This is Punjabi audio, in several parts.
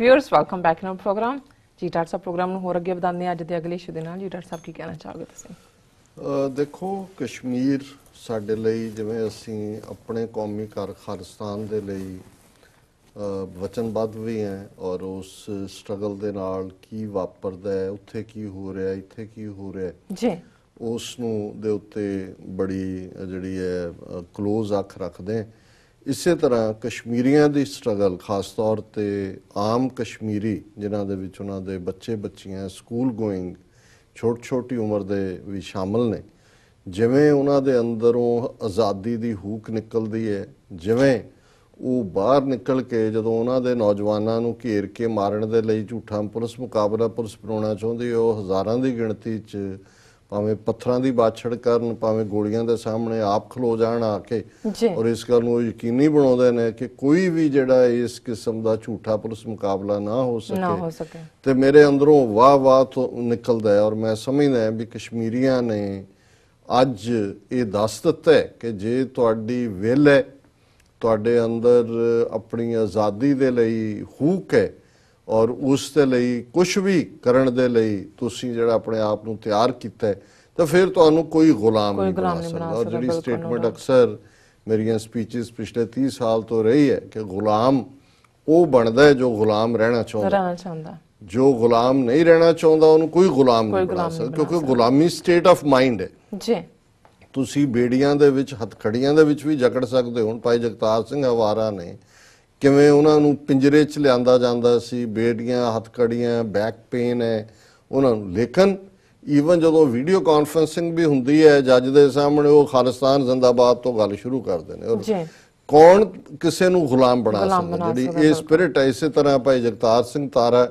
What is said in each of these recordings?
Viewers welcome back in program जी डॉक्टर साहब प्रोग्राम ਨੂੰ ਹੋਰ ਅੱਗੇ ਵਧਾਉਂਦੇ ਅੱਜ ਦੇ ਅਗਲੇ ਇਸ਼ੂ ਦੇ ਨਾਲ ਜੀ ਡਾਕਟਰ ਸਾਹਿਬ ਕੀ ਕਹਿਣਾ ਚਾਹੋਗੇ ਤੁਸੀਂ ਦੇਖੋ ਕਸ਼ਮੀਰ ਸਾਡੇ ਲਈ ਜਿਵੇਂ ਅਸੀਂ ਆਪਣੇ ਕੌਮੀ ਘਰ ਖਾਲਿਸਤਾਨ ਦੇ ਲਈ ਵਚਨਬੱਧ ਵੀ ਹੈ ਔਰ ਉਸ ਸਟਰਗਲ ਦੇ ਨਾਲ ਕੀ ਵਾਪਰਦਾ ਹੈ ਉੱਥੇ ਕੀ ਹੋ ਰਿਹਾ ਇੱਥੇ ਕੀ ਹੋ ਰਿਹਾ ਜੀ ਉਸ ਨੂੰ ਦੇ ਉੱਤੇ ਬੜੀ ਜਿਹੜੀ ਹੈ ਕਲੋਜ਼ ਅੱਖ ਰੱਖਦੇ ਇਸੇ ਤਰ੍ਹਾਂ ਕਸ਼ਮੀਰੀਆਂ ਦੀ ਸਟਰਗਲ ਖਾਸ ਤੌਰ ਤੇ ਆਮ ਕਸ਼ਮੀਰੀ ਜਿਨ੍ਹਾਂ ਦੇ ਵਿੱਚ ਉਹਨਾਂ ਦੇ ਬੱਚੇ ਬੱਚੀਆਂ ਸਕੂਲ ਗੋਇੰਗ ਛੋਟੀ ਉਮਰ ਦੇ ਵੀ ਸ਼ਾਮਲ ਨੇ ਜਿਵੇਂ ਉਹਨਾਂ ਦੇ ਅੰਦਰੋਂ ਆਜ਼ਾਦੀ ਦੀ ਹੂਕ ਨਿਕਲਦੀ ਹੈ ਜਿਵੇਂ ਉਹ ਬਾਹਰ ਨਿਕਲ ਕੇ ਜਦੋਂ ਉਹਨਾਂ ਦੇ ਨੌਜਵਾਨਾਂ ਨੂੰ ਘੇਰ ਕੇ ਮਾਰਨ ਦੇ ਲਈ ਝੂਠਾ ਪੁਲਿਸ ਮੁਕਾਬਲਾ ਪੁਲਿਸ ਬਣਾਉਣਾ ਚਾਹੁੰਦੀ ਉਹ ਹਜ਼ਾਰਾਂ ਦੀ ਗਿਣਤੀ 'ਚ ਭਾਵੇਂ ਪੱਥਰਾਂ ਦੀ ਬਾਛੜ ਕਰਨ ਭਾਵੇਂ ਗੋਲੀਆਂ ਦੇ ਸਾਹਮਣੇ ਆਪ ਖਲੋ ਜਾਣ ਆ ਕੇ ਔਰ ਇਸ ਗੱਲ ਨੂੰ ਯਕੀਨੀ ਬਣਾਉਂਦੇ ਨੇ ਕਿ ਕੋਈ ਵੀ ਜਿਹੜਾ ਇਸ ਕਿਸਮ ਦਾ ਝੂਠਾ ਪੁਲਿਸ ਮੁਕਾਬਲਾ ਨਾ ਹੋ ਸਕੇ ਤੇ ਮੇਰੇ ਅੰਦਰੋਂ ਵਾਹ ਤੋਂ ਨਿਕਲਦਾ ਹੈ ਔਰ ਮੈਂ ਸਮਝਦਾ ਵੀ ਕਸ਼ਮੀਰੀਆਂ ਨੇ ਅੱਜ ਇਹ ਦੱਸ ਦਿੱਤਾ ਕਿ ਜੇ ਤੁਹਾਡੀ ਵਿਲ ਹੈ ਤੁਹਾਡੇ ਅੰਦਰ ਆਪਣੀ ਆਜ਼ਾਦੀ ਦੇ ਲਈ ਹੂਕ ਹੈ ਔਰ ਉਸ ਦੇ ਲਈ ਕੁਝ ਵੀ ਕਰਨ ਦੇ ਲਈ ਤੁਸੀਂ ਜਿਹੜਾ ਆਪਣੇ ਆਪ ਨੂੰ ਤਿਆਰ ਕੀਤਾ ਹੈ ਤਾਂ ਫਿਰ ਤੁਹਾਨੂੰ ਕੋਈ ਗੁਲਾਮ ਨਹੀਂ ਬਣਾ ਸਕਦਾ ਔਰ ਜਿਹੜੀ ਸਟੇਟਮੈਂਟ ਅਕਸਰ ਮੇਰੀਆਂ ਸਪੀਚਸ ਪਿਛਲੇ 30 ਸਾਲ ਤੋਂ ਰਹੀ ਹੈ ਕਿ ਗੁਲਾਮ ਉਹ ਬਣਦਾ ਹੈ ਜੋ ਗੁਲਾਮ ਰਹਿਣਾ ਚਾਹੁੰਦਾ ਜੋ ਗੁਲਾਮ ਨਹੀਂ ਰਹਿਣਾ ਚਾਹੁੰਦਾ ਉਹਨੂੰ ਕੋਈ ਗੁਲਾਮ ਨਹੀਂ ਬਣਾ ਸਕਦਾ ਕਿਉਂਕਿ ਗੁਲਾਮੀ ਸਟੇਟ ਆਫ ਮਾਈਂਡ ਹੈ ਜੀ ਤੁਸੀਂ ਬੇੜੀਆਂ ਦੇ ਵਿੱਚ ਹੱਥਕੜੀਆਂ ਦੇ ਵਿੱਚ ਵੀ ਜਕੜ ਸਕਦੇ ਹੋ ਭਾਈ ਜਗਤਾਰ ਸਿੰਘ ਹਵਾਰਾ ਨੇ ਕਿਵੇਂ ਉਹਨਾਂ ਨੂੰ ਪਿੰਜਰੇ 'ਚ ਲਿਆਂਦਾ ਜਾਂਦਾ ਸੀ ਬੇੜੀਆਂ ਹੱਥਕੜੀਆਂ ਬੈਕ ਪੇਨ ਹੈ ਉਹਨਾਂ ਨੂੰ ਲੇਕਿਨ ਈਵਨ ਜਦੋਂ ਵੀਡੀਓ ਕਾਨਫਰੰਸਿੰਗ ਵੀ ਹੁੰਦੀ ਹੈ ਜੱਜ ਦੇ ਸਾਹਮਣੇ ਉਹ ਖਾਲਿਸਤਾਨ ਜ਼ਿੰਦਾਬਾਦ ਤੋਂ ਗੱਲ ਸ਼ੁਰੂ ਕਰਦੇ ਨੇ ਔਰ ਕੌਣ ਕਿਸੇ ਨੂੰ ਗੁਲਾਮ ਬਣਾ ਸਕਦਾ ਜਿਹੜੀ ਇਹ ਸਪਿਰਿਟ ਹੈ ਇਸੇ ਤਰ੍ਹਾਂ ਭਾਈ ਜਗਤਾਰ ਸਿੰਘ ਤਾਰਾ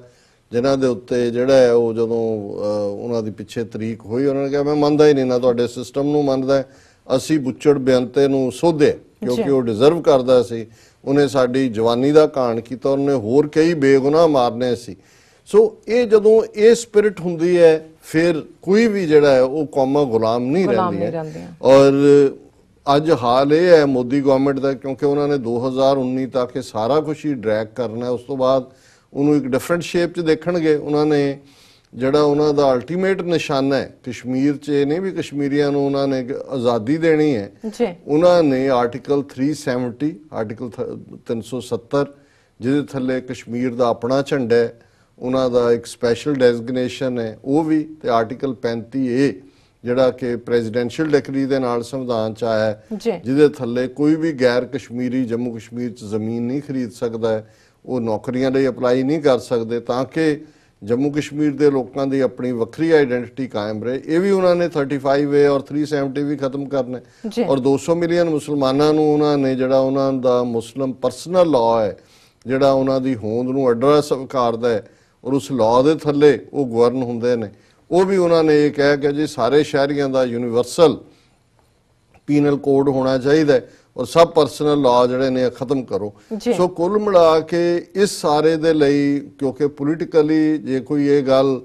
ਜਿਨ੍ਹਾਂ ਦੇ ਉੱਤੇ ਜਿਹੜਾ ਹੈ ਉਹ ਜਦੋਂ ਉਹਨਾਂ ਦੀ ਪਿੱਛੇ ਤਰੀਕ ਹੋਈ ਉਹਨਾਂ ਨੇ ਕਿਹਾ ਮੈਂ ਮੰਨਦਾ ਹੀ ਨਹੀਂ ਨਾ ਤੁਹਾਡੇ ਸਿਸਟਮ ਨੂੰ ਮੰਨਦਾ ਅਸੀਂ ਬੁੱਚੜ ਬੇਅੰਤੇ ਨੂੰ ਸੋਧੇ ਕਿਉਂਕਿ ਉਹ ਡਿਜ਼ਰਵ ਕਰਦਾ ਸੀ ਉਹਨੇ ਸਾਡੀ ਜਵਾਨੀ ਦਾ ਕਾਣ ਕੀਤਾ ਉਹਨੇ ਹੋਰ ਕਈ ਬੇਗੁਨਾਹ ਮਾਰਨੇ ਸੀ ਸੋ ਇਹ ਜਦੋਂ ਇਹ ਸਪਿਰਿਟ ਹੁੰਦੀ ਹੈ ਫਿਰ ਕੋਈ ਵੀ ਜਿਹੜਾ ਹੈ ਉਹ ਕੌਮਾਂ ਗੁਲਾਮ ਨਹੀਂ ਰਹਿੰਦੀਆਂ ਔਰ ਅੱਜ ਹਾਲ ਇਹ ਹੈ ਮੋਦੀ ਗਵਰਨਮੈਂਟ ਦਾ ਕਿਉਂਕਿ ਉਹਨਾਂ ਨੇ 2019 ਤੱਕ ਇਹ ਸਾਰਾ ਕੁਝ ਹੀ ਡਰੈਗ ਕਰਨਾ ਉਸ ਤੋਂ ਬਾਅਦ ਉਹਨੂੰ ਇੱਕ ਡਿਫਰੈਂਟ ਸ਼ੇਪ 'ਚ ਦੇਖਣਗੇ ਉਹਨਾਂ ਨੇ ਜਿਹੜਾ ਉਹਨਾਂ ਦਾ ਅਲਟੀਮੇਟ ਨਿਸ਼ਾਨਾ ਹੈ ਕਸ਼ਮੀਰ 'ਚ ਇਹ ਨਹੀਂ ਵੀ ਕਸ਼ਮੀਰੀਆਂ ਨੂੰ ਉਹਨਾਂ ਨੇ ਆਜ਼ਾਦੀ ਦੇਣੀ ਹੈ ਉਹਨਾਂ ਨੇ ਆਰਟੀਕਲ 370 ਆਰਟੀਕਲ 370 ਜਿਹਦੇ ਥੱਲੇ ਕਸ਼ਮੀਰ ਦਾ ਆਪਣਾ ਝੰਡਾ ਹੈ ਉਹਨਾਂ ਦਾ ਇੱਕ ਸਪੈਸ਼ਲ ਡੈਜ਼ਿਗਨੇਸ਼ਨ ਹੈ ਉਹ ਵੀ ਤੇ ਆਰਟੀਕਲ 35A ਜਿਹੜਾ ਕਿ ਪ੍ਰੈਜ਼ੀਡੈਂਸ਼ੀਅਲ ਡਿਕਰੀ ਦੇ ਨਾਲ ਸੰਵਿਧਾਨ 'ਚ ਆਇਆ ਜਿਹਦੇ ਥੱਲੇ ਕੋਈ ਵੀ ਗੈਰ ਕਸ਼ਮੀਰੀ ਜੰਮੂ ਕਸ਼ਮੀਰ 'ਚ ਜ਼ਮੀਨ ਨਹੀਂ ਖਰੀਦ ਸਕਦਾ ਹੈ ਉਹ ਨੌਕਰੀਆਂ ਲਈ ਅਪਲਾਈ ਨਹੀਂ ਕਰ ਸਕਦੇ ਤਾਂ ਕਿ ਜੰਮੂ ਕਸ਼ਮੀਰ ਦੇ ਲੋਕਾਂ ਦੀ ਆਪਣੀ ਵੱਖਰੀ ਆਈਡੈਂਟੀਟੀ ਕਾਇਮ ਰਹੇ ਇਹ ਵੀ ਉਹਨਾਂ ਨੇ 35A ਔਰ 370 ਵੀ ਖਤਮ ਕਰਨਾ ਔਰ 200 ਮਿਲੀਅਨ ਮੁਸਲਮਾਨਾਂ ਨੂੰ ਉਹਨਾਂ ਨੇ ਜਿਹੜਾ ਉਹਨਾਂ ਦਾ ਮੁਸਲਿਮ ਪਰਸਨਲ ਲਾਅ ਹੈ ਜਿਹੜਾ ਉਹਨਾਂ ਦੀ ਹੋਂਦ ਨੂੰ ਅੱਡਰਾ ਸਵੀਕਾਰਦਾ ਹੈ ਔਰ ਉਸ ਲਾਅ ਦੇ ਥੱਲੇ ਉਹ ਗਵਰਨ ਹੁੰਦੇ ਨੇ ਉਹ ਵੀ ਉਹਨਾਂ ਨੇ ਇਹ ਕਿਹਾ ਕਿ ਜੀ ਸਾਰੇ ਸ਼ਹਿਰੀਆਂ ਦਾ ਯੂਨੀਵਰਸਲ ਪੀਨਲ ਕੋਡ ਹੋਣਾ ਚਾਹੀਦਾ ਹੈ ਔਰ ਸਭ ਪਰਸਨਲ ਲਾਅ ਜਿਹੜੇ ਨੇ ਖਤਮ ਕਰੋ ਸੋ ਕੁੱਲ ਮਿਲਾ ਕੇ ਇਸ ਸਾਰੇ ਦੇ ਲਈ ਕਿਉਂਕਿ ਪੋਲੀਟੀਕਲੀ ਜੇ ਕੋਈ ਇਹ ਗੱਲ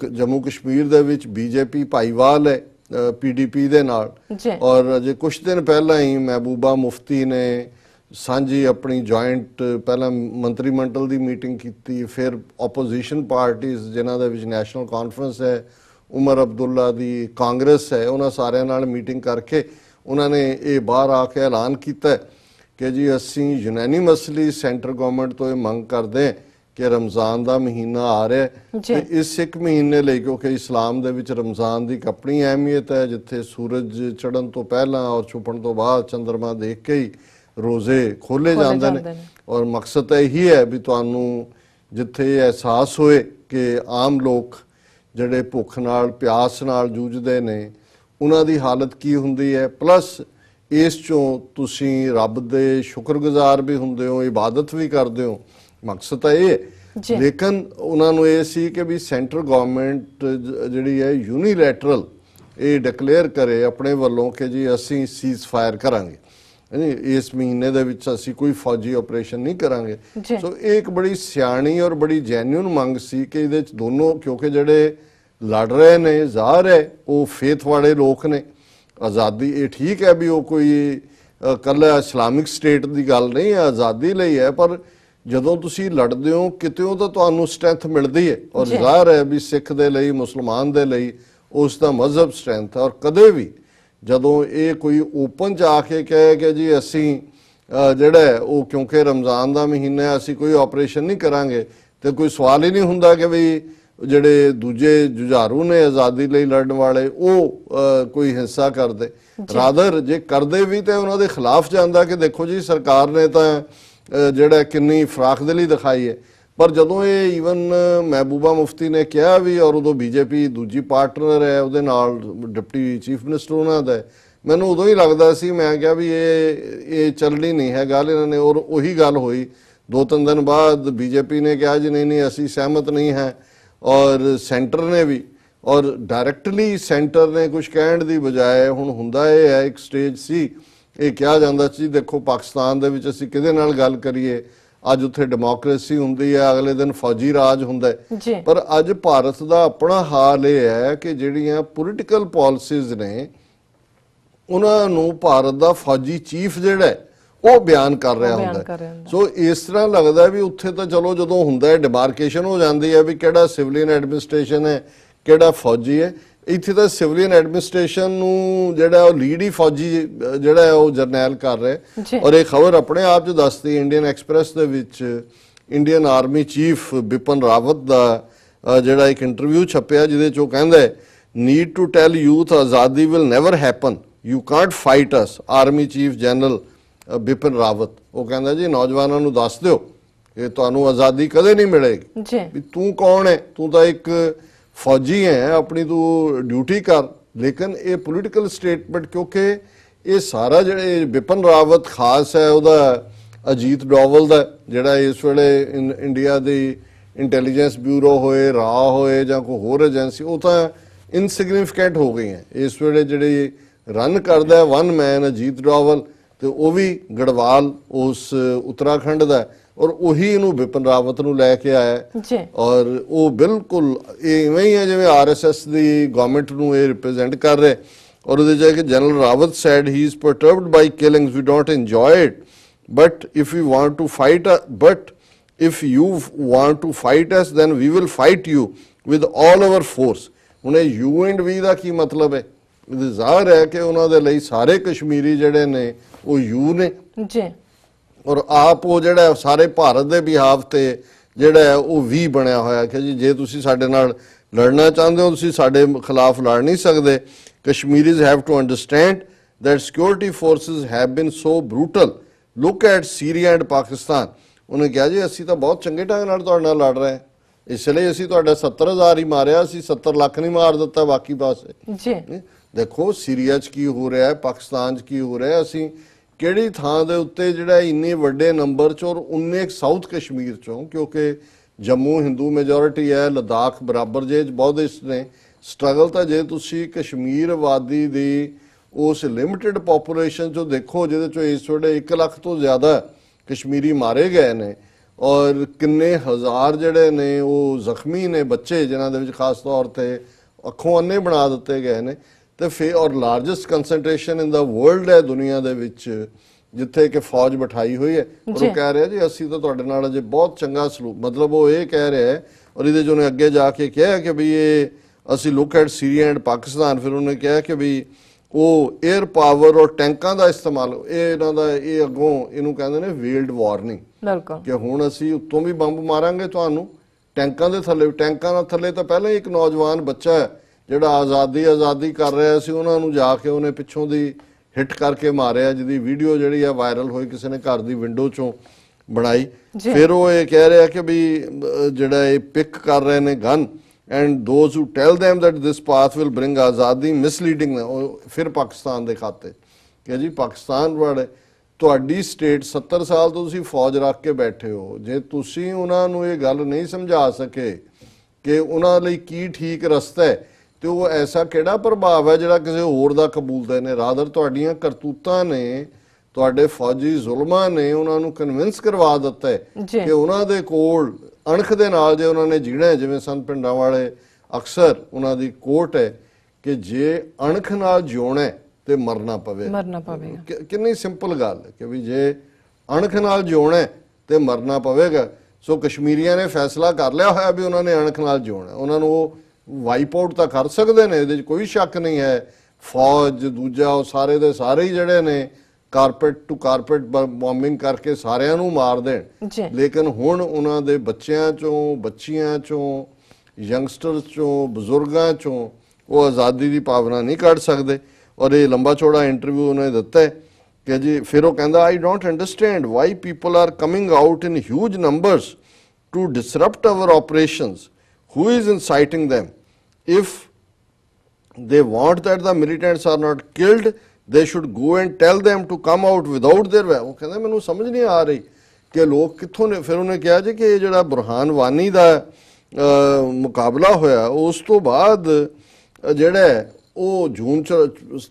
ਜੰਮੂ ਕਸ਼ਮੀਰ ਦੇ ਵਿੱਚ ਬੀਜੇਪੀ ਭਾਈਵਾਲ ਹੈ PDP ਦੇ ਨਾਲ ਔਰ ਅਜੇ ਕੁਝ ਦਿਨ ਪਹਿਲਾਂ ਹੀ ਮਹਿਬੂਬਾ ਮੁਫਤੀ ਨੇ ਸਾਂਝੀ ਆਪਣੀ ਜੁਆਇੰਟ ਪਹਿਲਾਂ ਮੰਤਰੀ ਮੰਡਲ ਦੀ ਮੀਟਿੰਗ ਕੀਤੀ ਫਿਰ ਆਪੋਜੀਸ਼ਨ ਪਾਰਟੀਆਂ ਜਿਨ੍ਹਾਂ ਦੇ ਵਿੱਚ ਨੈਸ਼ਨਲ ਕਾਨਫਰੰਸ ਹੈ ਉਮਰ ਅਬਦੁੱਲਾ ਦੀ ਕਾਂਗਰਸ ਹੈ ਉਹਨਾਂ ਸਾਰਿਆਂ ਨਾਲ ਮੀਟਿੰਗ ਕਰਕੇ ਉਹਨਾਂ ਨੇ ਇਹ ਬਾਹਰ ਆ ਕੇ ਐਲਾਨ ਕੀਤਾ ਕਿ ਜੀ ਅਸੀਂ ਯੂਨੈਨਿਮਸਲੀ ਸੈਂਟਰ ਗਵਰਨਮੈਂਟ ਤੋਂ ਇਹ ਮੰਗ ਕਰਦੇ ਹਾਂ ਕਿ ਰਮਜ਼ਾਨ ਦਾ ਮਹੀਨਾ ਆ ਰਿਹਾ ਤੇ ਇਸ ਇੱਕ ਮਹੀਨੇ ਲਈ ਕਿਉਂਕਿ ਇਸਲਾਮ ਦੇ ਵਿੱਚ ਰਮਜ਼ਾਨ ਦੀ ਇੱਕ ਆਪਣੀ ਅਹਿਮੀਅਤ ਹੈ ਜਿੱਥੇ ਸੂਰਜ ਚੜ੍ਹਨ ਤੋਂ ਪਹਿਲਾਂ ਔਰ ਛੁਪਣ ਤੋਂ ਬਾਅਦ ਚੰਦਰਮਾ ਦੇਖ ਕੇ ਹੀ ਰੋਜ਼ੇ ਖੋਲੇ ਜਾਂਦੇ ਨੇ ਔਰ ਮਕਸਦ ਇਹੀ ਹੈ ਵੀ ਤੁਹਾਨੂੰ ਜਿੱਥੇ ਇਹ ਅਹਿਸਾਸ ਹੋਏ ਕਿ ਆਮ ਲੋਕ ਜਿਹੜੇ ਭੁੱਖ ਨਾਲ ਪਿਆਸ ਨਾਲ ਜੂਝਦੇ ਨੇ ਉਹਨਾਂ ਦੀ ਹਾਲਤ ਕੀ ਹੁੰਦੀ ਹੈ ਪਲੱਸ ਇਸ ਚੋਂ ਤੁਸੀਂ ਰੱਬ ਦੇ ਸ਼ੁਕਰਗੁਜ਼ਾਰ ਵੀ ਹੁੰਦੇ ਹੋ ਇਬਾਦਤ ਵੀ ਕਰਦੇ ਹੋ ਮਕਸਦ ਤਾਂ ਇਹ ਲੇਕਿਨ ਉਹਨਾਂ ਨੂੰ ਇਹ ਸੀ ਕਿ ਵੀ ਸੈਂਟਰ ਗਵਰਨਮੈਂਟ ਜਿਹੜੀ ਹੈ ਯੂਨੀਲੈਟਰਲ ਇਹ ਡਿਕਲੇਅਰ ਕਰੇ ਆਪਣੇ ਵੱਲੋਂ ਕਿ ਜੀ ਅਸੀਂ ਸੀਜ਼ ਫਾਇਰ ਕਰਾਂਗੇ ਇਸ ਮਹੀਨੇ ਦੇ ਵਿੱਚ ਅਸੀਂ ਕੋਈ ਫੌਜੀ ਆਪਰੇਸ਼ਨ ਨਹੀਂ ਕਰਾਂਗੇ ਸੋ ਇਹ ਇੱਕ ਬੜੀ ਸਿਆਣੀ ਔਰ ਬੜੀ ਜੈਨੂਇਨ ਮੰਗ ਸੀ ਕਿ ਇਹਦੇ ਚ ਦੋਨੋਂ ਕਿਉਂਕਿ ਜਿਹੜੇ ਲੜ ਰਹੇ ਨੇ ਜ਼ਾਹਰ ਹੈ ਉਹ ਫੇਥ ਵਾਲੇ ਲੋਕ ਨੇ ਆਜ਼ਾਦੀ ਇਹ ਠੀਕ ਹੈ ਵੀ ਉਹ ਕੋਈ ਕੱਲਾ ਇਸਲਾਮਿਕ ਸਟੇਟ ਦੀ ਗੱਲ ਨਹੀਂ ਹੈ ਆਜ਼ਾਦੀ ਲਈ ਹੈ ਪਰ ਜਦੋਂ ਤੁਸੀਂ ਲੜਦੇ ਹੋ ਕਿਤੇੋਂ ਤਾਂ ਤੁਹਾਨੂੰ ਸਟਰੈਂਥ ਮਿਲਦੀ ਹੈ ਔਰ ਜ਼ਾਹਰ ਹੈ ਵੀ ਸਿੱਖ ਦੇ ਲਈ ਮੁਸਲਮਾਨ ਦੇ ਲਈ ਉਸ ਦਾ ਮਜ਼ਹਬ ਸਟਰੈਂਥ ਹੈ। ਔਰ ਕਦੇ ਵੀ ਜਦੋਂ ਇਹ ਕੋਈ ਓਪਨ 'ਚ ਆ ਕੇ ਕਹੇ ਕਿ ਜੀ ਅਸੀਂ ਜਿਹੜਾ ਉਹ ਕਿਉਂਕਿ ਰਮਜ਼ਾਨ ਦਾ ਮਹੀਨਾ ਹੈ ਅਸੀਂ ਕੋਈ ਆਪਰੇਸ਼ਨ ਨਹੀਂ ਕਰਾਂਗੇ, ਤੇ ਕੋਈ ਸਵਾਲ ਹੀ ਨਹੀਂ ਹੁੰਦਾ ਕਿ ਵੀ ਜਿਹੜੇ ਦੂਜੇ ਜੁਝਾਰੂ ਨੇ ਆਜ਼ਾਦੀ ਲਈ ਲੜਨ ਵਾਲੇ ਉਹ ਕੋਈ ਹਿੰਸਾ ਕਰਦੇ। ਰਾਦਰ ਜੇ ਕਰਦੇ ਵੀ ਤੇ ਉਹਨਾਂ ਦੇ ਖਿਲਾਫ ਜਾਂਦਾ ਕਿ ਦੇਖੋ ਜੀ ਸਰਕਾਰ ਨੇ ਤਾਂ ਜਿਹੜਾ ਕਿੰਨੀ ਫਰਾਖਦਿਲੀ ਦਿਖਾਈ ਹੈ। ਪਰ ਜਦੋਂ ਇਹ ਈਵਨ ਮਹਿਬੂਬਾ ਮੁਫਤੀ ਨੇ ਕਿਹਾ ਵੀ, ਔਰ ਉਦੋਂ ਬੀਜੇਪੀ ਦੂਜੀ ਪਾਰਟਨਰ ਹੈ ਉਹਦੇ ਨਾਲ, ਡਿਪਟੀ ਚੀਫ ਮਿਨਿਸਟਰ ਉਹਨਾਂ ਦਾ, ਮੈਨੂੰ ਉਦੋਂ ਹੀ ਲੱਗਦਾ ਸੀ, ਮੈਂ ਕਿਹਾ ਵੀ ਇਹ ਚੱਲਣੀ ਨਹੀਂ ਹੈ ਗੱਲ ਇਹਨਾਂ ਨੇ। ਔਰ ਉਹੀ ਗੱਲ ਹੋਈ 2-3 ਦਿਨ ਬਾਅਦ ਬੀਜੇਪੀ ਨੇ ਕਿਹਾ ਜੀ ਨਹੀਂ ਅਸੀਂ ਸਹਿਮਤ ਨਹੀਂ ਹੈ, ਔਰ ਸੈਂਟਰ ਨੇ ਵੀ, ਔਰ ਡਾਇਰੈਕਟਲੀ ਸੈਂਟਰ ਨੇ ਕੁਝ ਕਹਿਣ ਦੀ ਬਜਾਏ ਹੁਣ ਹੁੰਦਾ ਇਹ ਹੈ, ਇੱਕ ਸਟੇਜ ਸੀ ਇਹ ਕਿਹਾ ਜਾਂਦਾ ਸੀ ਦੇਖੋ ਪਾਕਿਸਤਾਨ ਦੇ ਵਿੱਚ ਅਸੀਂ ਕਿਹਦੇ ਨਾਲ ਗੱਲ ਕਰੀਏ, ਅੱਜ ਉੱਥੇ ਡੈਮੋਕ੍ਰੇਸੀ ਹੁੰਦੀ ਹੈ, ਅਗਲੇ ਦਿਨ ਫੌਜੀ ਰਾਜ ਹੁੰਦਾ ਹੈ। ਪਰ ਅੱਜ ਭਾਰਤ ਦਾ ਆਪਣਾ ਹਾਲ ਇਹ ਹੈ ਕਿ ਜਿਹੜੀਆਂ ਪੋਲੀਟੀਕਲ ਪਾਲਿਸੀਜ਼ ਨੇ ਉਹਨਾਂ ਨੂੰ ਭਾਰਤ ਦਾ ਫੌਜੀ ਚੀਫ ਜਿਹੜਾ ਉਹ ਬਿਆਨ ਕਰ ਰਿਹਾ ਹੁੰਦਾ। ਸੋ ਇਸ ਤਰ੍ਹਾਂ ਲੱਗਦਾ ਵੀ ਉੱਥੇ ਤਾਂ ਚਲੋ ਜਦੋਂ ਹੁੰਦਾ ਹੈ ਡਿਮਾਰਕੇਸ਼ਨ ਹੋ ਜਾਂਦੀ ਹੈ ਵੀ ਕਿਹੜਾ ਸਿਵਲੀਅਨ ਐਡਮਿਨਿਸਟ੍ਰੇਸ਼ਨ ਹੈ ਕਿਹੜਾ ਫੌਜੀ ਹੈ। ਇੱਥੇ ਤਾਂ ਸਿਵਲੀਅਨ ਐਡਮਿਨਿਸਟ੍ਰੇਸ਼ਨ ਨੂੰ ਜਿਹੜਾ ਉਹ ਲੀਡ ਹੀ ਫੌਜੀ ਜਿਹੜਾ ਉਹ ਜਰਨੈਲ ਕਰ ਰਿਹਾ। ਔਰ ਇਹ ਖਬਰ ਆਪਣੇ ਆਪ 'ਚ ਦੱਸਦੀ ਇੰਡੀਅਨ ਐਕਸਪ੍ਰੈਸ ਦੇ ਵਿੱਚ Indian army chief Bipin Rawat ਦਾ ਜਿਹੜਾ ਇੱਕ ਇੰਟਰਵਿਊ ਛਪਿਆ ਜਿਹਦੇ 'ਚ ਉਹ ਕਹਿੰਦਾ ਨੀਡ ਟੂ ਟੈਲ ਯੂਥ ਆਜ਼ਾਦੀ will never happen, you can't fight us. Army chief general Bipin Rawat ਉਹ ਕਹਿੰਦਾ ਜੀ ਨੌਜਵਾਨਾਂ ਨੂੰ ਦੱਸ ਦਿਓ ਕਿ ਤੁਹਾਨੂੰ ਆਜ਼ਾਦੀ ਕਦੇ ਨਹੀਂ ਮਿਲੇਗੀ, ਵੀ ਤੂੰ ਕੌਣ ਹੈ, ਤੂੰ ਤਾਂ ਇੱਕ ਫੌਜੀ ਹੈ, ਆਪਣੀ ਤੂੰ ਡਿਊਟੀ ਕਰ। ਲੇਕਿਨ ਇਹ ਪੋਲੀਟੀਕਲ ਸਟੇਟਮੈਂਟ ਕਿਉਂਕਿ ਇਹ ਸਾਰਾ ਜਿਹੜੇ ਬਿਪਨ ਰਾਵਤ ਖਾਸ ਹੈ ਉਹਦਾ ਅਜੀਤ ਡੋਵਲ ਦਾ ਜਿਹੜਾ ਇਸ ਵੇਲੇ ਇੰਡੀਆ ਦੀ ਇੰਟੈਲੀਜੈਂਸ ਬਿਊਰੋ ਹੋਏ, ਰਾਹ ਹੋਏ ਜਾਂ ਕੋਈ ਹੋਰ ਏਜੰਸੀ, ਉਹ ਤਾਂ ਇਨਸਿਗਨੀਫੀਕੈਂਟ ਹੋ ਗਈ ਹੈ ਇਸ ਵੇਲੇ। ਜਿਹੜੇ ਰਨ ਕਰਦਾ ਵਨ ਮੈਨ ਅਜੀਤ ਡੋਵਲ, ਤੇ ਉਹ ਵੀ ਗੜਵਾਲ ਉਸ ਉੱਤਰਾਖੰਡ ਦਾ, ਔਰ ਉਹੀ ਇਹਨੂੰ ਬਿਪਨ ਰਾਵਤ ਨੂੰ ਲੈ ਕੇ ਆਇਆ। ਔਰ ਉਹ ਬਿਲਕੁਲ ਇਵੇਂ ਹੀ ਹੈ ਜਿਵੇਂ ਆਰਐਸਐਸ ਦੀ ਗਵਰਨਮੈਂਟ ਨੂੰ ਇਹ ਰਿਪਰੈਜ਼ੈਂਟ ਕਰ ਰਿਹਾ। ਔਰ ਉਹਦੇ ਜਾ ਕੇ general Rawat said he is perturbed by killings, we don't enjoy it, but if you want to fight but if you want to fight us then we will fight you with all our force. ਹੁਣ ਇਹ ਯੂ ਐਂਡ ਵੀ ਦਾ ਕੀ ਮਤਲਬ ਹੈ? ਜ਼ਾਹਰ ਹੈ ਕਿ ਉਹਨਾਂ ਦੇ ਲਈ ਸਾਰੇ ਕਸ਼ਮੀਰੀ ਜਿਹੜੇ ਨੇ ਉਹ ਯੂ ਨੇ ਜੀ, ਔਰ ਆਪ ਉਹ ਜਿਹੜਾ ਸਾਰੇ ਭਾਰਤ ਦੇ ਬਿਹਾਫ ਤੇ ਜਿਹੜਾ ਉਹ ਵੀ ਬਣਿਆ ਹੋਇਆ ਕਿ ਜੀ ਜੇ ਤੁਸੀਂ ਸਾਡੇ ਨਾਲ ਲੜਨਾ ਚਾਹੁੰਦੇ ਹੋ ਤੁਸੀਂ ਸਾਡੇ ਖਿਲਾਫ ਲੜ ਨਹੀਂ ਸਕਦੇ। Kashmiris have to understand that security forces have been so brutal. Look at Syria and Pakistan. ਉਹਨੇ ਕਿਹਾ ਜੀ ਅਸੀਂ ਤਾਂ ਬਹੁਤ ਚੰਗੇ ਢੰਗ ਨਾਲ ਤੁਹਾਡੇ ਨਾਲ ਲੜ ਰਹੇ ਹਾਂ, ਇਸ ਲਈ ਅਸੀਂ ਤੁਹਾਡਾ 70,000 ਹੀ ਮਾਰਿਆ, ਅਸੀਂ 70 ਲੱਖ ਨਹੀਂ ਮਾਰ ਦਿੱਤਾ ਬਾਕੀ ਪਾਸੇ ਜੀ। ਦੇਖੋ ਸੀਰੀਆ 'ਚ ਕੀ ਹੋ ਰਿਹਾ, ਪਾਕਿਸਤਾਨ 'ਚ ਕੀ ਹੋ ਰਿਹਾ, ਅਸੀਂ ਕਿਹੜੀ ਥਾਂ ਦੇ ਉੱਤੇ ਜਿਹੜਾ ਇੰਨੇ ਵੱਡੇ ਨੰਬਰ 'ਚ, ਔਰ ਉਨੇ ਸਾਊਥ ਕਸ਼ਮੀਰ 'ਚੋਂ, ਕਿਉਂਕਿ ਜੰਮੂ ਹਿੰਦੂ ਮੈਜੋਰਿਟੀ ਹੈ, ਲਦਾਖ ਬਰਾਬਰ ਜੇ ਬੌਧਿਸਟ ਨੇ। ਸਟਰਗਲ ਤਾਂ ਜੇ ਤੁਸੀਂ ਕਸ਼ਮੀਰ ਆਬਾਦੀ ਦੀ ਉਸ ਲਿਮਿਟਿਡ ਪੋਪੂਲੇਸ਼ਨ 'ਚੋਂ ਦੇਖੋ ਜਿਹਦੇ 'ਚੋਂ ਇਸ ਵੇਲੇ 1 ਲੱਖ ਤੋਂ ਜ਼ਿਆਦਾ ਕਸ਼ਮੀਰੀ ਮਾਰੇ ਗਏ ਨੇ, ਔਰ ਕਿੰਨੇ ਹਜ਼ਾਰ ਜਿਹੜੇ ਨੇ ਉਹ ਜ਼ਖਮੀ ਨੇ, ਬੱਚੇ ਜਿਨ੍ਹਾਂ ਦੇ ਵਿੱਚ ਖਾਸ ਤੌਰ ਤੇ ਅੱਖੋਂ ਅੰਨੇ ਬਣਾ ਦਿੱਤੇ ਗਏ ਨੇ, ਤੇ ਫਿਰ ਔਰ ਲਾਰਜੈਸਟ ਕੰਸੈਂਟਰੇਸ਼ਨ ਇਨ ਦਾ ਵਰਲਡ ਹੈ ਦੁਨੀਆ ਦੇ ਵਿੱਚ ਜਿੱਥੇ ਕਿ ਫੌਜ ਬਿਠਾਈ ਹੋਈ ਹੈ। ਔਰ ਉਹ ਕਹਿ ਰਿਹਾ ਜੀ ਅਸੀਂ ਤਾਂ ਤੁਹਾਡੇ ਨਾਲ ਅਜੇ ਬਹੁਤ ਚੰਗਾ ਸਲੂਕ, ਮਤਲਬ ਉਹ ਇਹ ਕਹਿ ਰਿਹਾ ਹੈ। ਔਰ ਇਹਦੇ 'ਚ ਉਹਨੇ ਅੱਗੇ ਜਾ ਕੇ ਕਿਹਾ ਕਿ ਵੀ ਇਹ ਅਸੀਂ look at Syria and Pakistan, ਫਿਰ ਉਹਨੇ ਕਿਹਾ ਕਿ ਵੀ ਉਹ 에ਅਰ ਪਾਵਰ ਔਰ ਟੈਂਕਾਂ ਦਾ ਇਸਤੇਮਾਲ, ਇਹ ਇਹਨਾਂ ਦਾ ਇਹ ਅੱਗੋਂ ਇਹਨੂੰ ਕਹਿੰਦੇ ਨੇ ਵੇਲਡ ਵਾਰਨਿੰਗ, ਕਿ ਹੁਣ ਅਸੀਂ ਉੱਤੋਂ ਵੀ ਬੰਬ ਮਾਰਾਂਗੇ ਤੁਹਾਨੂੰ ਟੈਂਕਾਂ ਦੇ ਥੱਲੇ। ਟੈਂਕਾਂ ਦੇ ਥੱਲੇ ਤਾਂ ਪਹਿਲਾਂ ਹੀ ਇੱਕ ਨੌਜਵਾਨ ਬੱਚਾ ਹੈ ਜਿਹੜਾ ਆਜ਼ਾਦੀ ਕਰ ਰਿਹਾ ਸੀ, ਉਹਨਾਂ ਨੂੰ ਜਾ ਕੇ ਉਹਨੇ ਪਿੱਛੋਂ ਦੀ ਹਿੱਟ ਕਰਕੇ ਮਾਰਿਆ, ਜਿਹਦੀ ਵੀਡੀਓ ਜਿਹੜੀ ਆ ਵਾਇਰਲ ਹੋਈ, ਕਿਸੇ ਨੇ ਘਰ ਦੀ ਵਿੰਡੋ ਚੋਂ ਬਣਾਈ। ਫਿਰ ਉਹ ਇਹ ਕਹਿ ਰਿਹਾ ਕਿ ਵੀ ਜਿਹੜਾ ਇਹ ਪਿਕ ਕਰ ਰਹੇ ਨੇ gun, and those who tell them that this path will bring ਆਜ਼ਾਦੀ misleading ਨੇ। ਉਹ ਫਿਰ ਪਾਕਿਸਤਾਨ ਦੇ ਖਾਤੇ ਕਿ ਜੀ ਪਾਕਿਸਤਾਨ ਵਾਲੇ ਤੁਹਾਡੀ ਸਟੇਟ 70 ਸਾਲ ਤੋਂ ਤੁਸੀਂ ਫੌਜ ਰੱਖ ਕੇ ਬੈਠੇ ਹੋ, ਜੇ ਤੁਸੀਂ ਉਹਨਾਂ ਨੂੰ ਇਹ ਗੱਲ ਨਹੀਂ ਸਮਝਾ ਸਕੇ ਕਿ ਉਹਨਾਂ ਲਈ ਕੀ ਠੀਕ ਰਸਤਾ ਹੈ, ਤੇ ਉਹ ਐਸਾ ਕਿਹੜਾ ਪ੍ਰਭਾਵ ਹੈ ਜਿਹੜਾ ਕਿਸੇ ਹੋਰ ਦਾ ਕਬੂਲਦੇ ਨੇ। ਰਾਦਰ ਤੁਹਾਡੀਆਂ ਕਰਤੂਤਾਂ ਨੇ, ਤੁਹਾਡੇ ਫੌਜੀ ਜ਼ੁਲਮਾਂ ਨੇ ਉਹਨਾਂ ਨੂੰ ਕਨਵਿੰਸ ਕਰਵਾ ਦਿੱਤਾ ਹੈ ਕਿ ਉਹਨਾਂ ਦੇ ਕੋਲ ਅਣਖ ਦੇ ਨਾਲ ਜੇ ਉਹਨਾਂ ਨੇ ਜੀਣਾ, ਜਿਵੇਂ ਸੰਤ ਪਿੰਡਾਂ ਵਾਲੇ ਅਕਸਰ ਉਹਨਾਂ ਦੀ ਕੋਟ ਹੈ ਕਿ ਜੇ ਅਣਖ ਨਾਲ ਜਿਉਣਾ ਤੇ ਮਰਨਾ ਪਵੇਗਾ। ਕਿੰਨੀ ਸਿੰਪਲ ਗੱਲ ਹੈ ਕਿ ਵੀ ਜੇ ਅਣਖ ਨਾਲ ਜਿਉਣਾ ਤੇ ਮਰਨਾ ਪਵੇਗਾ। ਸੋ ਕਸ਼ਮੀਰੀਆਂ ਨੇ ਫੈਸਲਾ ਕਰ ਲਿਆ ਹੋਇਆ ਵੀ ਉਹਨਾਂ ਨੇ ਅਣਖ ਨਾਲ ਜਿਉਣਾ, ਉਹਨਾਂ ਨੂੰ ਉਹ ਵਾਈਪ ਆਊਟ ਤਾਂ ਕਰ ਸਕਦੇ ਨੇ, ਇਹਦੇ 'ਚ ਕੋਈ ਸ਼ੱਕ ਨਹੀਂ ਹੈ। ਫੌਜ ਦੂਜਾ ਉਹ ਸਾਰੇ ਦੇ ਸਾਰੇ ਹੀ ਜਿਹੜੇ ਨੇ ਕਾਰਪੇਟ ਟੂ ਕਾਰਪੇਟ ਬੰਬਿੰਗ ਕਰਕੇ ਸਾਰਿਆਂ ਨੂੰ ਮਾਰ ਦੇਣ। ਲੇਕਿਨ ਹੁਣ ਉਹਨਾਂ ਦੇ ਬੱਚਿਆਂ ਚੋਂ, ਬੱਚੀਆਂ ਚੋਂ, ਯੰਗਸਟਰਸ ਚੋਂ, ਬਜ਼ੁਰਗਾਂ ਚੋਂ ਉਹ ਆਜ਼ਾਦੀ ਦੀ ਭਾਵਨਾ ਨਹੀਂ ਕੱਢ ਸਕਦੇ। ਔਰ ਇਹ ਲੰਬਾ ਚੌੜਾ ਇੰਟਰਵਿਊ ਉਹਨੇ ਦਿੱਤਾ ਹੈ ਕਿ ਜੀ ਫਿਰ ਉਹ ਕਹਿੰਦਾ I don't understand why people are coming out in huge numbers to disrupt our operations, who is inciting them? If they want that the militants are not killed, they should go and tell them to come out without their weapons। ਉਹ ਕਹਿੰਦਾ ਮੈਨੂੰ ਸਮਝ ਨਹੀਂ ਆ ਰਹੀ ਕਿ ਲੋਕ ਕਿੱਥੋਂ ਨੇ। ਫਿਰ ਉਹਨੇ ਕਿਹਾ ਜੀ ਕਿ ਇਹ ਜਿਹੜਾ ਬੁਰਹਾਨ ਵਾਨੀ ਦਾ ਮੁਕਾਬਲਾ ਹੋਇਆ ਉਸ ਤੋਂ ਬਾਅਦ ਜਿਹੜਾ ਉਹ ਜੂਨ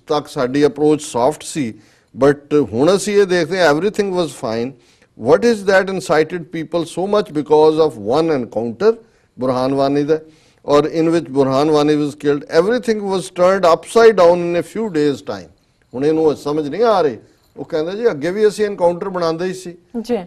ਤੱਕ ਸਾਡੀ ਅਪਰੋਚ ਸੌਫਟ ਸੀ, ਬਟ ਹੁਣ ਅਸੀਂ ਇਹ ਦੇਖਦੇ ਹਾਂ everything was fine। What is that incited people so much because of one encounter Burhan Wani the, or in which Burhan Wani was killed? Everything was turned upside down in a few days time। ਹੁਣ ਇਹਨੂੰ ਸਮਝ ਨਹੀਂ ਆ ਰਹੀ। ਉਹ ਕਹਿੰਦਾ ਜੀ ਅੱਗੇ ਵੀ ਅਸੀਂ ਐਨਕਾਊਂਟਰ ਬਣਾਉਂਦੇ ਹੀ ਸੀ,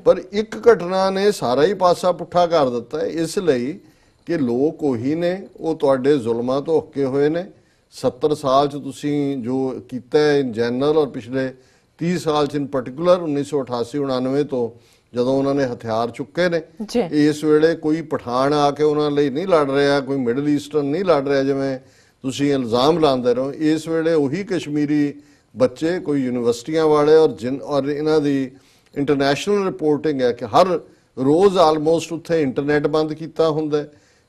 ਪਰ ਇੱਕ ਘਟਨਾ ਨੇ ਸਾਰਾ ਹੀ ਪਾਸਾ ਪੁੱਠਾ ਕਰ ਦਿੱਤਾ ਹੈ, ਇਸ ਲਈ ਕਿ ਲੋਕ ਉਹੀ ਨੇ, ਉਹ ਤੁਹਾਡੇ ਜ਼ੁਲਮਾਂ ਤੋਂ ਹੱਕੇ ਹੋਏ ਨੇ। 70 ਸਾਲ 'ਚ ਤੁਸੀਂ ਜੋ ਕੀਤਾ ਹੈ ਇਨ ਜਨਰਲ, ਔਰ ਪਿਛਲੇ 30 ਸਾਲ 'ਚ ਇਨ ਪਰਟੀਕੂਲਰ 1988-99 ਤੋਂ ਜਦੋਂ ਉਹਨਾਂ ਨੇ ਹਥਿਆਰ ਚੁੱਕੇ ਨੇ, ਇਸ ਵੇਲੇ ਕੋਈ ਪਠਾਨ ਆ ਕੇ ਉਹਨਾਂ ਲਈ ਨਹੀਂ ਲੜ ਰਿਹਾ, ਕੋਈ ਮਿਡਲ ਈਸਟਰਨ ਨਹੀਂ ਲੜ ਰਿਹਾ ਜਿਵੇਂ ਤੁਸੀਂ ਇਲਜ਼ਾਮ ਲਾਉਂਦੇ ਰਹੋ। ਇਸ ਵੇਲੇ ਉਹੀ ਕਸ਼ਮੀਰੀ ਬੱਚੇ, ਕੋਈ ਯੂਨੀਵਰਸਿਟੀਆਂ ਵਾਲੇ ਔਰ ਇਹਨਾਂ ਦੀ ਇੰਟਰਨੈਸ਼ਨਲ ਰਿਪੋਰਟਿੰਗ ਹੈ ਕਿ ਹਰ ਰੋਜ਼ ਆਲਮੋਸਟ ਉੱਥੇ ਇੰਟਰਨੈਟ ਬੰਦ ਕੀਤਾ ਹੁੰਦਾ।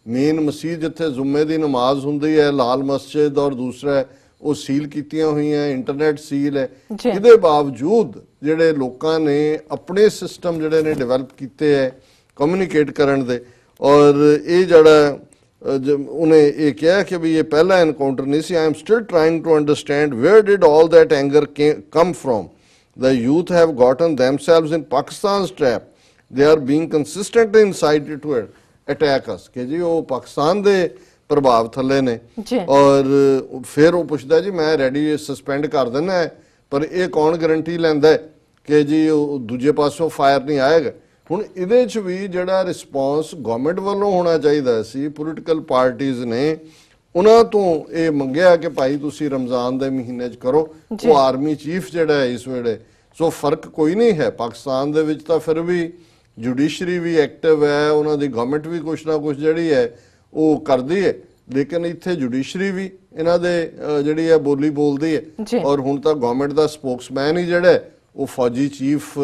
ਮੇਨ ਮਸਜਿਦ ਜਿੱਥੇ ਜੁਮੇ ਦੀ ਨਮਾਜ਼ ਹੁੰਦੀ ਹੈ, ਲਾਲ ਮਸਜਿਦ, ਔਰ ਦੂਸਰਾ ਉਹ ਸੀਲ ਕੀਤੀਆਂ ਹੋਈਆਂ, ਇੰਟਰਨੈਟ ਸੀਲ ਹੈ। ਇਹਦੇ ਬਾਵਜੂਦ ਜਿਹੜੇ ਲੋਕਾਂ ਨੇ ਆਪਣੇ ਸਿਸਟਮ ਜਿਹੜੇ ਨੇ ਡਿਵੈਲਪ ਕੀਤੇ ਹੈ ਕਮਿਊਨੀਕੇਟ ਕਰਨ ਦੇ, ਔਰ ਇਹ ਜਿਹੜਾ ਉਹਨੇ ਇਹ ਕਿਹਾ ਕਿ ਵੀ ਇਹ ਪਹਿਲਾ ਐਨਕਾਊਂਟਰ ਨਹੀਂ ਸੀ। I am still trying to understand where did all that anger come from. The youth have gotten themselves in Pakistan's trap, they are being consistently incited to attack us, ਕਿ ਜੀ ਉਹ ਪਾਕਿਸਤਾਨ ਦੇ ਪ੍ਰਭਾਵ ਥੱਲੇ ਨੇ। ਔਰ ਫਿਰ ਉਹ ਪੁੱਛਦਾ ਜੀ ਮੈਂ ਰੈਡੀ ਸਸਪੈਂਡ ਕਰ ਦਿੰਦਾ, ਪਰ ਇਹ ਕੌਣ ਗਰੰਟੀ ਲੈਂਦਾ ਕਿ ਜੀ ਉਹ ਦੂਜੇ ਪਾਸੋਂ ਫਾਇਰ ਨਹੀਂ ਆਏਗਾ। ਹੁਣ ਇਹਦੇ 'ਚ ਵੀ ਜਿਹੜਾ ਰਿਸਪੌਂਸ ਗਵਰਨਮੈਂਟ ਵੱਲੋਂ ਹੋਣਾ ਚਾਹੀਦਾ ਸੀ, ਪੋਲੀਟੀਕਲ ਪਾਰਟੀਆਂ ਨੇ ਉਹਨਾਂ ਤੋਂ ਇਹ ਮੰਗਿਆ ਕਿ ਭਾਈ ਤੁਸੀਂ ਰਮਜ਼ਾਨ ਦੇ ਮਹੀਨੇ 'ਚ ਕਰੋ। ਉਹ ਆਰਮੀ ਚੀਫ ਜਿਹੜਾ ਹੈ ਇਸ ਵੇਲੇ, ਸੋ ਫਰਕ ਕੋਈ ਨਹੀਂ ਹੈ। ਪਾਕਿਸਤਾਨ ਦੇ ਵਿੱਚ ਤਾਂ ਫਿਰ ਵੀ ਜੁਡੀਸ਼ਰੀ ਵੀ ਐਕਟਿਵ ਹੈ, ਉਹਨਾਂ ਦੀ ਗਵਰਨਮੈਂਟ ਵੀ ਕੁਛ ਨਾ ਕੁਛ ਜਿਹੜੀ ਹੈ ਉਹ ਕਰਦੀ ਹੈ, ਲੇਕਿਨ ਇੱਥੇ ਜੁਡੀਸ਼ਰੀ ਵੀ ਇਹਨਾਂ ਦੇ ਜਿਹੜੀ ਹੈ ਬੋਲੀ ਬੋਲਦੀ ਹੈ। ਔਰ ਹੁਣ ਤਾਂ ਗਵਰਨਮੈਂਟ ਦਾ ਸਪੋਕਸਮੈਨ ਹੀ ਜਿਹੜਾ ਉਹ ਫੌਜੀ ਚੀਫ,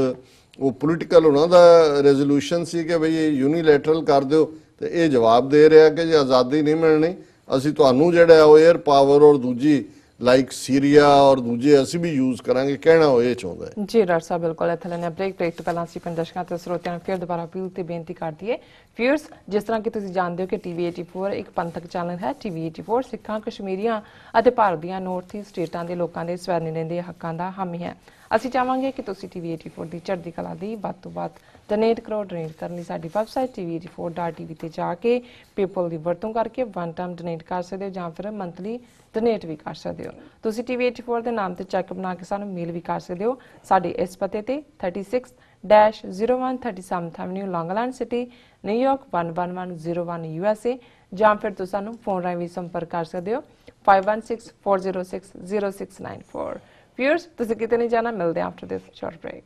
ਉਹ ਪੋਲੀਟੀਕਲ ਉਹਨਾਂ ਦਾ ਰੈਜ਼ੋਲੂਸ਼ਨ ਸੀ ਕਿ ਬਈ ਇਹ ਯੂਨੀਲੈਟਰਲ ਕਰ ਦਿਓ, ਤੇ ਇਹ ਜਵਾਬ ਦੇ ਰਿਹਾ ਕਿ ਜੇ ਆਜ਼ਾਦੀ ਨਹੀਂ ਮਿਲਣੀ ਅਸੀਂ ਤੁਹਾਨੂੰ ਜਿਹੜਾ ਉਹ 에ਅਰ ਪਾਵਰ ਔਰ ਦੂਜੀ ਲਾਈਕ ਸੀਰੀਆ ਔਰ ਦੂਜੇ ਅਸੀਂ ਵੀ ਯੂਜ਼ ਕਰਾਂਗੇ, ਕਹਿਣਾ ਉਹ ਇਹ ਚਾਹੁੰਦਾ ਹੈ। ਜੀ ਡਾਕਟਰ ਸਾਹਿਬ ਬਿਲਕੁਲ। ਇੱਥੇ ਲੈਣੇ ਬ੍ਰੇਕ ਤੋਂ ਪਹਿਲਾਂ ਅਸੀਂ ਦਰਸ਼ਕਾਂ ਤੇ ਸਰੋਤਿਆਂ ਨੂੰ ਫਿਰ ਦੁਬਾਰਾ ਅਪੀਲ ਤੇ ਬੇਨਤੀ ਕਰ ਦਈਏ। ਵਿਊਅਰਸ, ਜਿਸ ਤਰ੍ਹਾਂ ਕਿ ਤੁਸੀਂ ਜਾਣਦੇ ਹੋ ਕਿ TV 84 ਇੱਕ ਪੰਥਕ ਚੈਨਲ ਹੈ। TV 84 ਸਿੱਖਾਂ, ਕਸ਼ਮੀਰੀਆਂ ਅਤੇ ਭਾਰਤ ਦੀਆਂ ਨਾਰਥ ਈਸਟ ਸਟੇਟਾਂ ਦੇ ਲੋਕਾਂ ਦੇ ਸਵੈਨਿਨੇ ਦੇ ਹੱਕਾਂ ਦਾ ਹਾਮੀ ਹੈ। ਅਸੀਂ ਚਾਹਾਂਗੇ ਕਿ ਤੁਸੀਂ TV 84 ਦੀ ਚੜ੍ਹਦੀ ਕਲਾ ਦੀ ਵੱਧ ਤੋਂ ਵੱਧ ਡੋਨੇਟ ਕਰੋ। ਡੋਨੇਟ ਕਰਨ ਲਈ ਸਾਡੀ ਵੈਬਸਾਈਟ tv84.tv ਤੇ ਜਾ ਕੇ ਪੇਪਲ ਦੀ ਵਰਤੋਂ ਕਰਕੇ ਵਨ ਟਾਈਮ ਡੋਨੇਟ ਕਰ ਸਕਦੇ ਹੋ, ਜਾਂ ਫਿਰ ਮੰਥਲੀ ਡੋਨੇਟ ਵੀ ਕਰ ਸਕਦੇ ਹੋ। ਤੁਸੀਂ TV 84 ਦੇ ਨਾਮ ਤੇ ਚੈੱਕ ਬਣਾ ਕੇ ਸਾਨੂੰ ਮੇਲ ਵੀ ਕਰ ਸਕਦੇ ਹੋ। ਸਾਡੇ ਇਸ ਪਤੇ ਤੇ 36-0137 ਐਵਨਿਊ, ਲੌਂਗ ਆਈਲੈਂਡ ਸਿਟੀ, ਨਿਊਯਾਰਕ 11101 USA, ਜਾਂ ਫਿਰ ਤੁਸੀਂ ਸਾਨੂੰ ਫੋਨ ਰਾਹੀਂ ਵੀ ਸੰਪਰਕ ਕਰ ਸਕਦੇ ਹੋ 5164060694। ਵਿਊਅਰਸ, ਤੁਸੀਂ ਕਿਤੇ ਨਹੀਂ ਜਾਣਾ, ਮਿਲਦੇ ਹਾਂ ਆਫਟਰ ਦਿਸ ਸ਼ਾਰਟ ਬ੍ਰੇਕ।